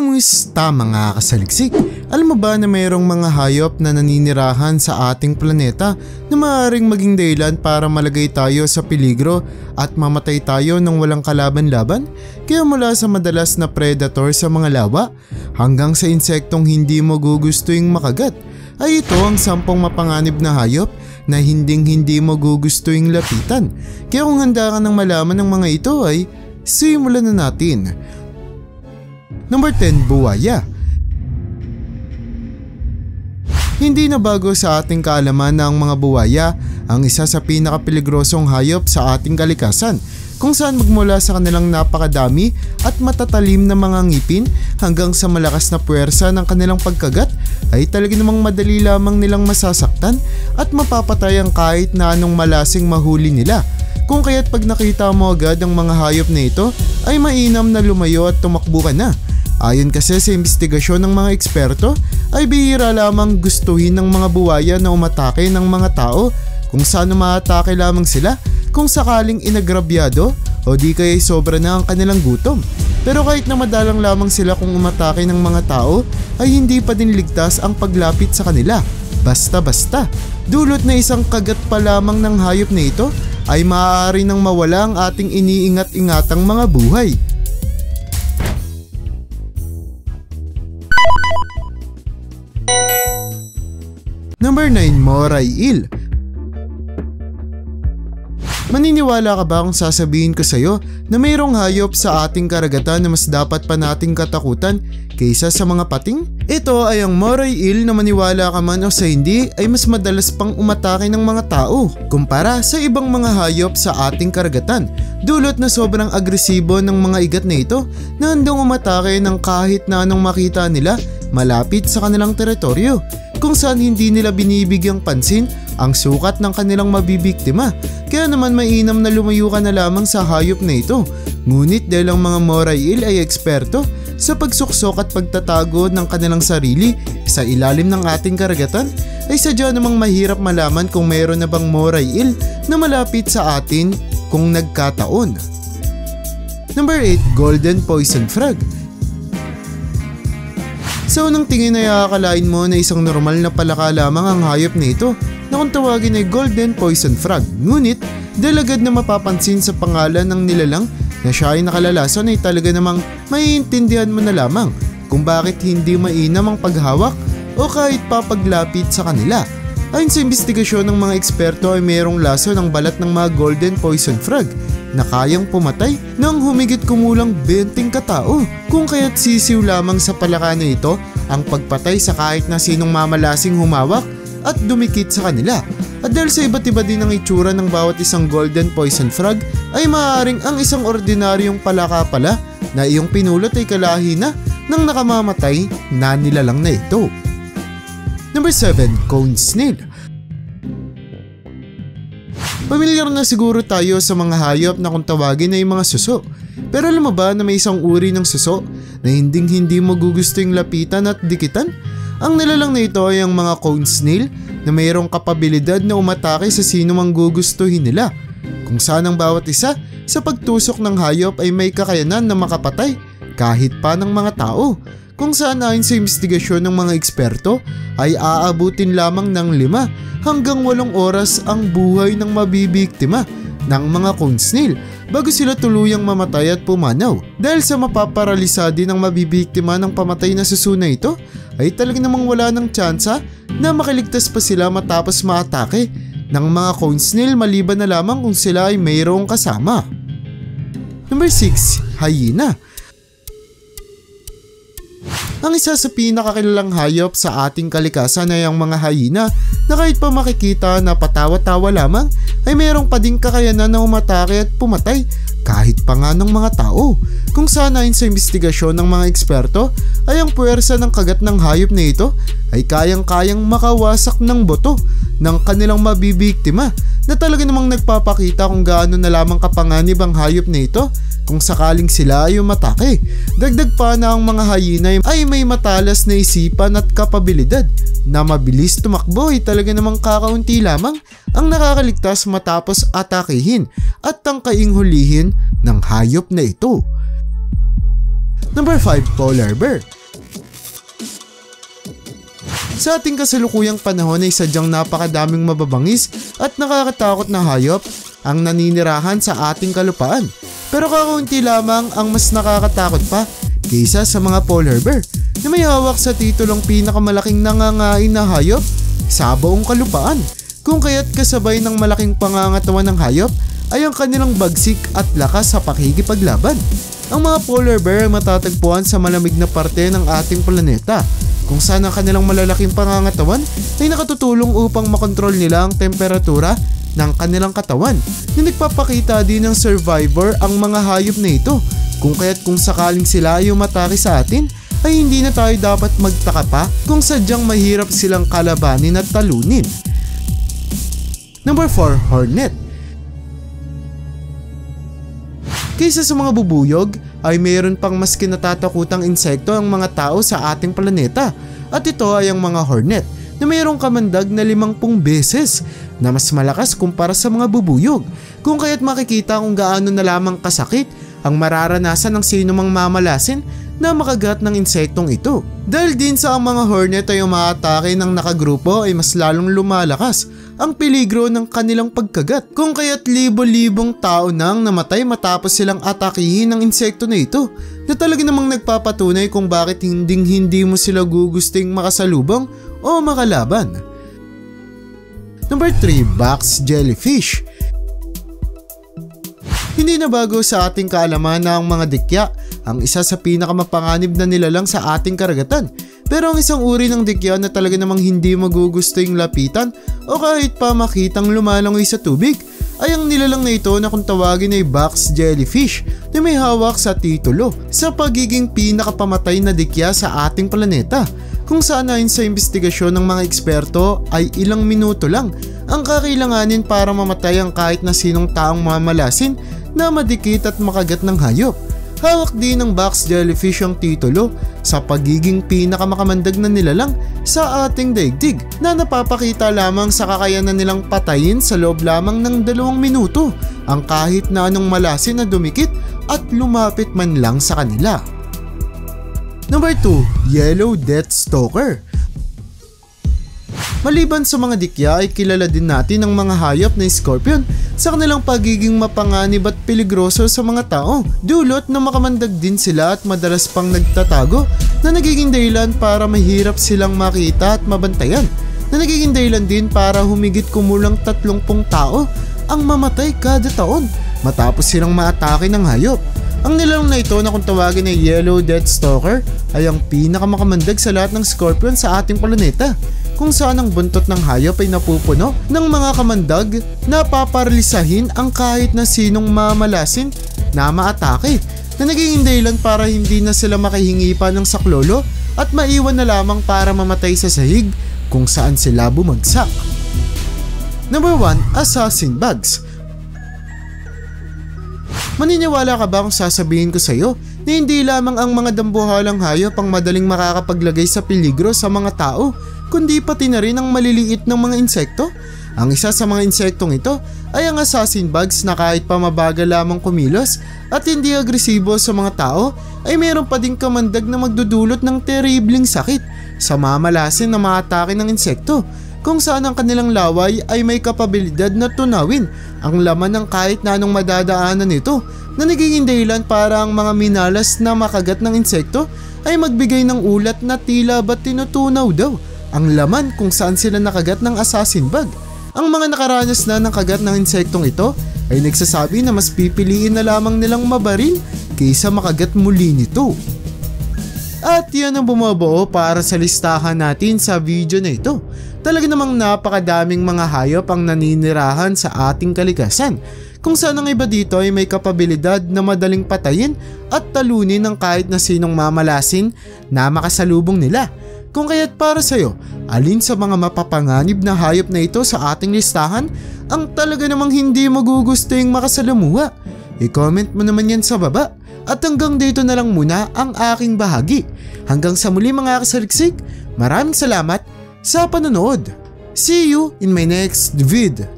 Kamusta mga kasaliksik? Alam mo ba na mayroong mga hayop na naninirahan sa ating planeta na maaaring maging dahilan para malagay tayo sa peligro at mamatay tayo ng walang kalaban-laban? Kaya mula sa madalas na predator sa mga lawa hanggang sa insektong hindi mo gugustuing makagat, ay ito ang 10 mapanganib na hayop na hindi mo gugustuing lapitan. Kaya kung handa ka ng malaman ng mga ito ay simulan na natin. Number 10, buwaya. Hindi na bago sa ating kaalaman na ang mga buwaya ang isa sa pinakapeligrosong hayop sa ating kalikasan, kung saan magmula sa kanilang napakadami at matatalim na mga ngipin hanggang sa malakas na puwersa ng kanilang pagkagat ay talaga namang madali lamang nilang masasaktan at mapapatay ang kahit na anong malasing mahuli nila. Kung kaya't pag nakita mo agad ang mga hayop na ito ay mainam na lumayo at tumakbo ka na. Ayon kasi sa investigasyon ng mga eksperto ay bihira lamang gustuhin ng mga buwaya na umatake ng mga tao, kung saan umatake lamang sila kung sakaling inagrabyado o di kaya sobra na ang kanilang gutom. Pero kahit na madalang lamang sila kung umatake ng mga tao ay hindi pa din ligtas ang paglapit sa kanila. Basta-basta, dulot na isang kagat pa lamang ng hayop na ito ay maaari nang mawala ang ating iniingat-ingatang mga buhay. Number 9, moray eel. Maniniwala ka ba kung sasabihin ko sa'yo na mayroong hayop sa ating karagatan na mas dapat pa nating katakutan kaysa sa mga pating? Ito ay ang moray eel na maniwala ka man o sa hindi ay mas madalas pang umatake ng mga tao kumpara sa ibang mga hayop sa ating karagatan. Dulot na sobrang agresibo ng mga igat na ito na handang umatake ng kahit na anong makita nila malapit sa kanilang teritoryo, kung saan hindi nila binibigyang pansin ang sukat ng kanilang mabibiktima. Kaya naman mainam na lumayo ka na lamang sa hayop na ito. Ngunit dahil ang mga moray eel ay eksperto sa pagsuksok at pagtatago ng kanilang sarili sa ilalim ng ating karagatan, ay sadya namang mahirap malaman kung mayroon na bang moray eel na malapit sa atin kung nagkataon. Number 8, golden poison frog. Sa unang tingin ay akalain mo na isang normal na palaka lamang ang hayop na ito na kung tawagin ay golden poison frog. Ngunit dahil agad na mapapansin sa pangalan ng nilalang na siya ay nakalalason ay talaga namang maiintindihan mo na lamang kung bakit hindi mainam ang paghawak o kahit papaglapit sa kanila. Ayon sa investigasyon ng mga eksperto ay mayroong laso ng balat ng mga golden poison frog na kayang pumatay ng humigit kumulang 20 katao, kung kaya't sisiw lamang sa palaka na ito ang pagpatay sa kahit na sinong mamalasing humawak at dumikit sa kanila. At dahil sa iba't iba din ang itsura ng bawat isang golden poison frog ay maaaring ang isang ordinaryong palaka pala na iyong pinulot ay kalahi na ng nakamamatay na nilalang na ito. Number 7, cone snail. Pamilyar na siguro tayo sa mga hayop na kung tawagin ay mga suso. Pero alam mo ba na may isang uri ng suso na hindi mo gugustuing lapitan at dikitan? Ang nilalang na ito ay ang mga cone snail na mayroong kapabilidad na umatake sa sino mang gugustuhin nila, kung saan ang bawat isa sa pagtusok ng hayop ay may kakayanan na makapatay kahit pa ng mga tao, kung saan ayon sa investigasyon ng mga eksperto ay aabutin lamang ng 5 hanggang 8 oras ang buhay ng mabibiktima ng mga cone snail bago sila tuluyang mamatay at pumanaw. Dahil sa mapaparalisa din ang mabibiktima ng pamatay na suso na ito ay talaga namang wala ng tsansa na makaligtas pa sila matapos maatake ng mga cone snail maliban na lamang kung sila ay mayroong kasama. Number 6, hyena. Ang isa sa pinakakilalang hayop sa ating kalikasan ay ang mga hyena na kahit pa makikita na patawa-tawa lamang ay mayroong pa ding kakayanan na umatake at pumatay kahit pa nga ng mga tao, kung saan ayon sa investigasyon ng mga eksperto ay ang puwersa ng kagat ng hayop na ito ay kayang-kayang makawasak ng boto ng kanilang mabibiktima, na talaga namang nagpapakita kung gaano na lamang kapanganib ang hayop na ito kung sakaling sila ay umatake. Dagdag pa na ang mga hyena ay may matalas na isipan at kapabilidad na mabilis tumakbo ay talaga namang kakaunti lamang ang nakakaligtas matapos atakehin at tangkaing hulihin ng hayop na ito. Number 5, polar bear. Sa ating kasalukuyang panahon ay sadyang napakadaming mababangis at nakakatakot na hayop ang naninirahan sa ating kalupaan. Pero kakaunti lamang ang mas nakakatakot pa kaysa sa mga polar bear na may hawak sa titulong pinakamalaking nangangain na hayop sa buong kalupaan. Kung kaya't kasabay ng malaking pangangatawan ng hayop ay ang kanilang bagsik at lakas sa pakikipaglaban. Ang mga polar bear ay matatagpuan sa malamig na parte ng ating planeta, kung saan ang kanilang malalaking pangangatawan ay nakatutulong upang makontrol nila ang temperatura ng kanilang katawan na nagpapakita din ng survivor ang mga hayop na ito. Kung kaya't kung sakaling sila ay umatake sa atin ay hindi na tayo dapat magtaka pa kung sadyang mahirap silang kalabanin at talunin. Number 4. Hornet. Kaysa sa mga bubuyog ay mayroon pang mas kinatatakutang insekto ang mga tao sa ating planeta, at ito ay ang mga hornet na mayroong kamandag na 50 beses na mas malakas kumpara sa mga bubuyog. Kung kaya't makikita kung gaano na lamang kasakit ang mararanasan ng sinumang mamalasin na makagat ng insektong ito. Dahil din sa ang mga hornet ay umaatake ng nakagrupo ay mas lalong lumalakas ang peligro ng kanilang pagkagat. Kung kaya't libo-libong tao nang namatay matapos silang atakihin ng insekto na ito, na talaga namang nagpapatunay kung bakit hindi mo sila gugusting makasalubong o makalaban. Number 3. Box jellyfish. Hindi na bago sa ating kaalaman na ang mga dikya ang isa sa pinakamapanganib na nilalang sa ating karagatan. Pero ang isang uri ng dikya na talaga namang hindi magugusto yung lapitan o kahit pa makitang lumalangoy sa tubig ay ang nilalang na ito na kung tawagin ay box jellyfish na may hawak sa titulo sa pagiging pinakapamatay na dikya sa ating planeta, kung saan ayon sa investigasyon ng mga eksperto ay ilang minuto lang ang kakailanganin para mamatay ang kahit na sinong taong mamalasin na madikit at makagat ng hayop. Hawak din ng box jellyfish ang titulo sa pagiging pinakamakamandag na nilalang sa ating daigdig na napapakita lamang sa kakayanan nilang patayin sa loob lamang ng 2 minuto ang kahit na anong malasin na dumikit at lumapit man lang sa kanila. Number 2. Yellow Death Stalker. Maliban sa mga dikya ay kilala din natin ang mga hayop na scorpion sa kanilang pagiging mapanganib at peligroso sa mga tao. Dulot na makamandag din sila at madalas pang nagtatago na nagiging dahilan para mahirap silang makita at mabantayan, na nagiging dahilan din para humigit kumulang 30 tao ang mamatay kada taon matapos silang maatake ng hayop. Ang nilalang na ito na kung tawagin ay Yellow Death Stalker ay ang pinakamakamandag sa lahat ng scorpion sa ating planeta, kung saan ang buntot ng hayop ay napupuno ng mga kamandag na paparalisahin ang kahit na sinong mamalasin na maatake, na naging dahilan para hindi na sila makahingi pa ng saklolo at maiwan na lamang para mamatay sa sahig kung saan sila bumagsak. Number 1. Assassin Bugs. Maniniwala ka ba kung sasabihin ko sa iyo na hindi lamang ang mga dambuhalang hayop ang madaling makakapaglagay sa peligro sa mga tao, kundi pati na rin ang maliliit ng mga insekto? Ang isa sa mga insektong ito ay ang assassin bugs na kahit pa mabagal lamang kumilos at hindi agresibo sa mga tao ay mayroon pa ding kamandag na magdudulot ng terribleng sakit sa mamalasin na maatake ng insekto, kung saan ang kanilang laway ay may kapabilidad na tunawin ang laman ng kahit na anong madadaanan nito, na nagiging dahilan para ang mga minalas na makagat ng insekto ay magbigay ng ulat na tila ba't tinutunaw daw ang laman kung saan sila nakagat ng assassin bug. Ang mga nakaranas na ng kagat ng insektong ito ay nagsasabi na mas pipiliin na lamang nilang mabaril kaysa makagat muli nito. At yan ang bumubuo para sa listahan natin sa video na ito. Talaga namang napakadaming mga hayop ang naninirahan sa ating kalikasan, kung saan ang iba dito ay may kapabilidad na madaling patayin at talunin ng kahit na sinong mamalasin na makasalubong nila. Kung kaya't para sa'yo, alin sa mga mapapanganib na hayop na ito sa ating listahan ang talaga namang hindi magugustong makasalamuha? I-comment mo naman yan sa baba. At hanggang dito na lang muna ang aking bahagi. Hanggang sa muli mga kasaliksik, maraming salamat sa panonood. See you in my next vid.